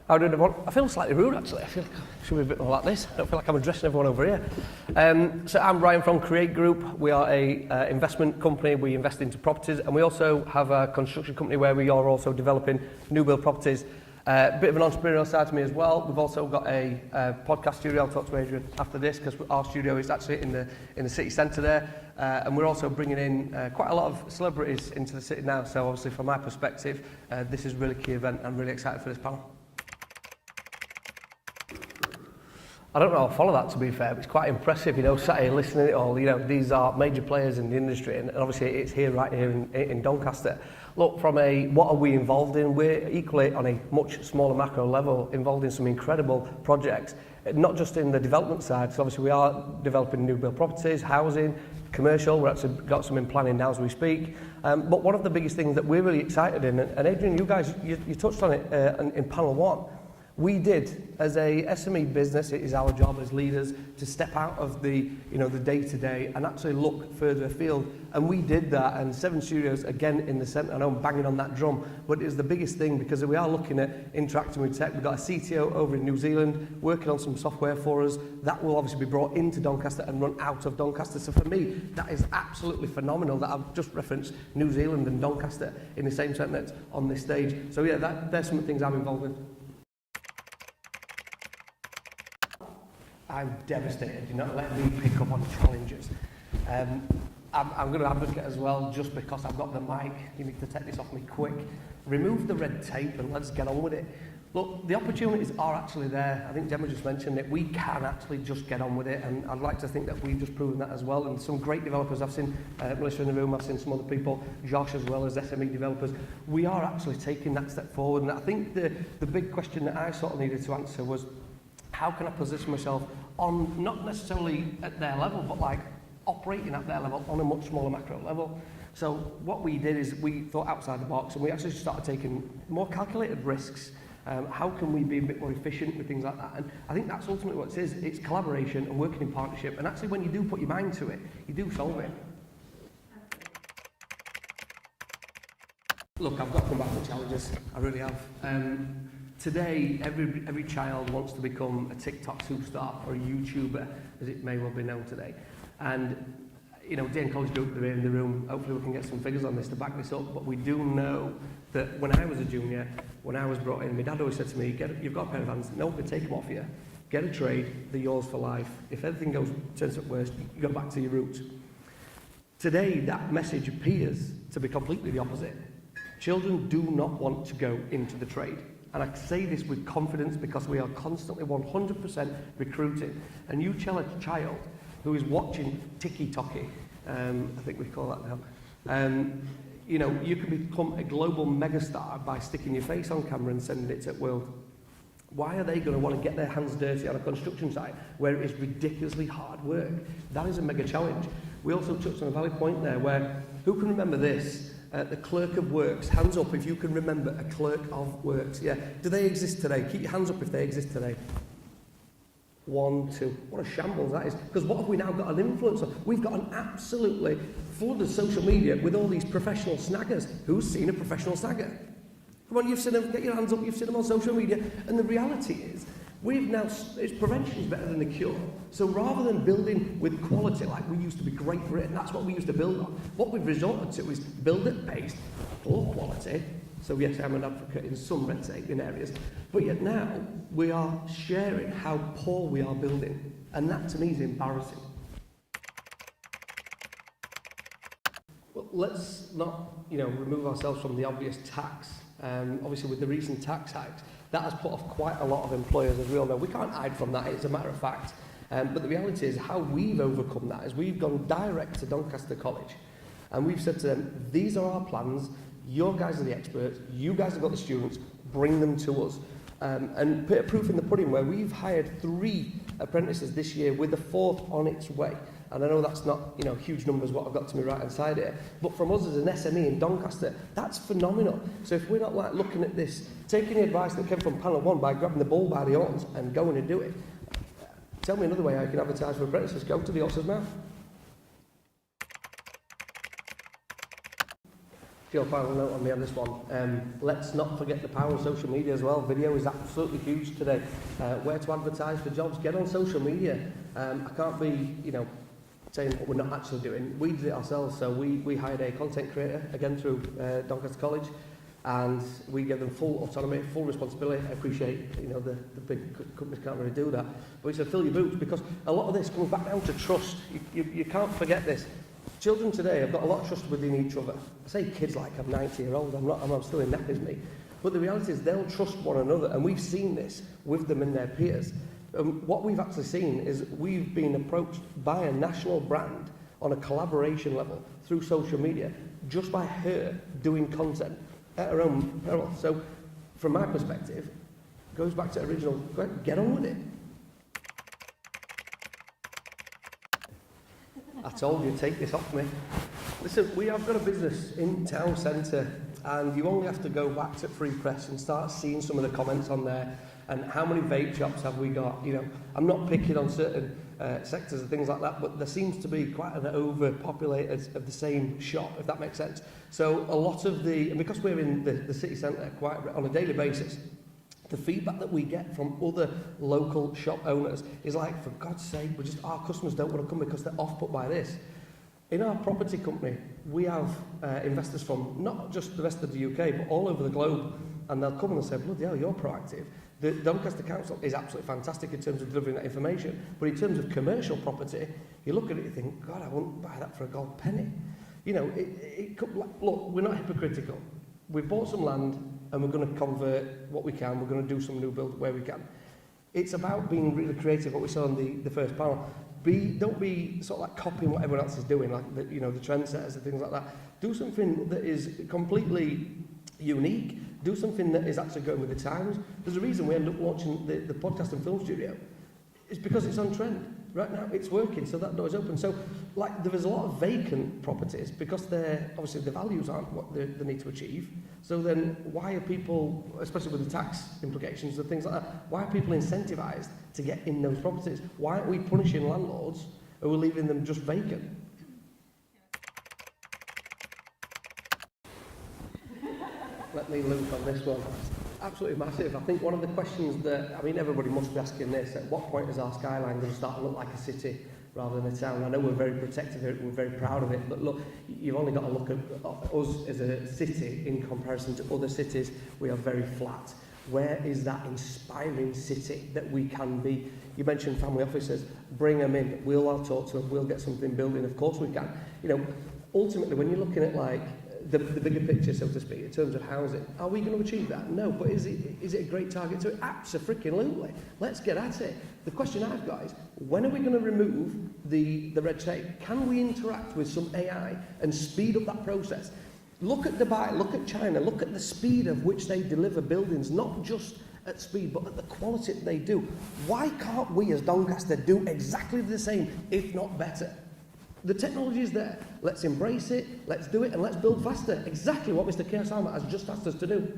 How did everyone? I feel slightly rude actually. I feel like I should be a bit more like this. I don't feel like I'm addressing everyone over here. So I'm Ryan from Create Group. We are a investment company. We invest into properties, and we also have a construction company where we are also developing new build properties. A bit of an entrepreneurial side to me as well. We've also got a podcast studio. I'll talk to Adrian after this because our studio is actually in the city centre there. And we're also bringing in quite a lot of celebrities into the city now. So obviously from my perspective, this is a really key event. I'm really excited for this panel. I don't know how to follow that, to be fair, but it's quite impressive, sat here listening to it all. These are major players in the industry, and obviously it's right here in Doncaster. Look, from what are we involved in? We're equally on a much smaller macro level involved in some incredible projects, not just in the development side. So obviously we are developing new build properties, housing, commercial. We've actually got some in planning now as we speak. But one of the biggest things that we're really excited in, and Adrian, you guys, you touched on it in panel one. We did, as a SME business, it is our job as leaders to step out of the day-to-day and actually look further afield. And we did that, and 7 studios, again, in the centre. I know I'm banging on that drum, but it's the biggest thing because we are looking at interacting with tech. We've got a CTO over in New Zealand working on some software for us. That will obviously be brought into Doncaster and run out of Doncaster. So for me, that is absolutely phenomenal that I've just referenced New Zealand and Doncaster in the same sentence on this stage. So yeah, there's some things I'm involved with. I'm devastated, let me pick up on challenges. I'm going to advocate as well, just because I've got the mic, you need to take this off me quick. Remove the red tape and let's get on with it. Look, the opportunities are actually there. I think Gemma just mentioned it. We can actually just get on with it, and I'd like to think that we've just proven that as well. And some great developers, I've seen Melissa in the room, I've seen some other people, Josh as well as SME developers. We are actually taking that step forward, and I think the big question that I sort of needed to answer was, how can I position myself on, not necessarily at their level, but like operating at their level on a much smaller macro level? So what we did is we thought outside the box, and we actually started taking more calculated risks. How can we be a bit more efficient with things like that? And I think that's ultimately what it is. It's collaboration and working in partnership. And actually when you do put your mind to it, you do solve it. Look, I've got to come back to the challenges. I really have. Today, every child wants to become a TikTok superstar or a YouTuber, as it may well be known today. And, Dane College Group, they're in the room. Hopefully we can get some figures on this to back this up. But we do know that when I was a junior, when I was brought in, my dad always said to me, you've got a pair of hands, no one can take them off you. Get a trade, they're yours for life. If everything turns up worse, you go back to your roots. Today, that message appears to be completely the opposite. Children do not want to go into the trade. And I say this with confidence because we are constantly 100% recruiting. And you tell a child who is watching Tiki-Toki, I think we call that now, you can become a global megastar by sticking your face on camera and sending it to the world. Why are they going to want to get their hands dirty on a construction site where it is ridiculously hard work? That is a mega challenge. We also touched on a valid point there where, who can remember this? The clerk of works. Hands up if you can remember a clerk of works. Yeah. Do they exist today? Keep your hands up if they exist today. 1, 2. What a shambles that is. Because what have we now got an influencer? We've got an absolutely flooded social media with all these professional snaggers. Who's seen a professional snagger? Come on, you've seen them. Get your hands up. You've seen them on social media. And the reality is, prevention is better than the cure. So rather than building with quality like we used to be Great Britain, that's what we used to build on. What we've resorted to is build at pace, poor quality. So yes, I'm an advocate in some red tape in areas, but yet now we are sharing how poor we are building, and that to me is embarrassing. Well, let's not, remove ourselves from the obvious tax. Obviously, with the recent tax hikes, that has put off quite a lot of employers, as we all know. We can't hide from that, it's a matter of fact. But the reality is how we've overcome that is we've gone direct to Doncaster College and we've said to them, these are our plans, your guys are the experts, you guys have got the students, bring them to us. And put a proof in the pudding where we've hired 3 apprentices this year with the 4th on its way. And I know that's not, huge numbers what I've got to my right hand side here, but from us as an SME in Doncaster, that's phenomenal. So if we're not like looking at this, taking the advice that came from panel 1 by grabbing the bull by the horns and going and do it, tell me another way I can advertise for apprentices, go to the horse's mouth. Your final note on me on this one. Let's not forget the power of social media as well. Video is absolutely huge today. Where to advertise for jobs? Get on social media. I can't be, saying what we're not actually doing. We did it ourselves. So we hired a content creator, again through Doncaster College, and we give them full autonomy, full responsibility. I appreciate, the big companies can't really do that. But we said, fill your boots, because a lot of this comes back down to trust. You can't forget this. Children today have got a lot of trust within each other. I say kids like I'm 90-year-old, I'm still in that, me. But the reality is they'll trust one another, and we've seen this with them and their peers. What we've actually seen is we've been approached by a national brand on a collaboration level through social media, just by her doing content at her own peril. So from my perspective, it goes back to original, go ahead, get on with it. I told you, take this off me. Listen, we have got a business in town centre, and you only have to go back to Free Press and start seeing some of the comments on there, and how many vape shops have we got. I'm not picking on certain sectors and things like that, but there seems to be quite an overpopulated of the same shop, if that makes sense. So a lot of and because we're in the city centre quite on a daily basis, the feedback that we get from other local shop owners is like, for God's sake, our customers don't want to come because they're off-put by this. In our property company, we have investors from not just the rest of the UK, but all over the globe, and they'll come and they'll say, bloody hell, you're proactive. The Doncaster Council is absolutely fantastic in terms of delivering that information, but in terms of commercial property, you look at it, you think, God, I wouldn't buy that for a gold penny. Look, we're not hypocritical. We've bought some land, and we're going to convert what we can. We're going to do some new build where we can. It's about being really creative, what we saw on the first panel. Don't be sort of like copying what everyone else is doing, like the trendsetters and things like that. Do something that is completely unique. Do something that is actually going with the times. There's a reason we end up launching the podcast and film studio. It's because it's on trend. Right now, it's working, so that door's open. So, there is a lot of vacant properties because obviously the values aren't what they need to achieve. So then, why are people, especially with the tax implications and things like that, why are people incentivised to get in those properties? Why aren't we punishing landlords who are leaving them just vacant? Let me loop on this one. Absolutely massive. I think one of the questions that, everybody must be asking this, at what point is our skyline going to start to look like a city rather than a town? I know we're very protective of it, we're very proud of it, but look, you've only got to look at us as a city in comparison to other cities. We are very flat. Where is that inspiring city that we can be? You mentioned family offices. Bring them in. We'll all talk to them. We'll get something building. Of course we can. Ultimately, when you're looking at the bigger picture, so to speak, in terms of housing, are we going to achieve that? No, but is it a great target to it? Abso-freaking-lutely. Let's get at it. The question I've got is, when are we going to remove the red tape? Can we interact with some AI and speed up that process? Look at Dubai, look at China, look at the speed of which they deliver buildings, not just at speed, but at the quality that they do. Why can't we as Doncaster do exactly the same, if not better? The technology is there. Let's embrace it, let's do it, and let's build faster. Exactly what Mr. Keir Starmer has just asked us to do.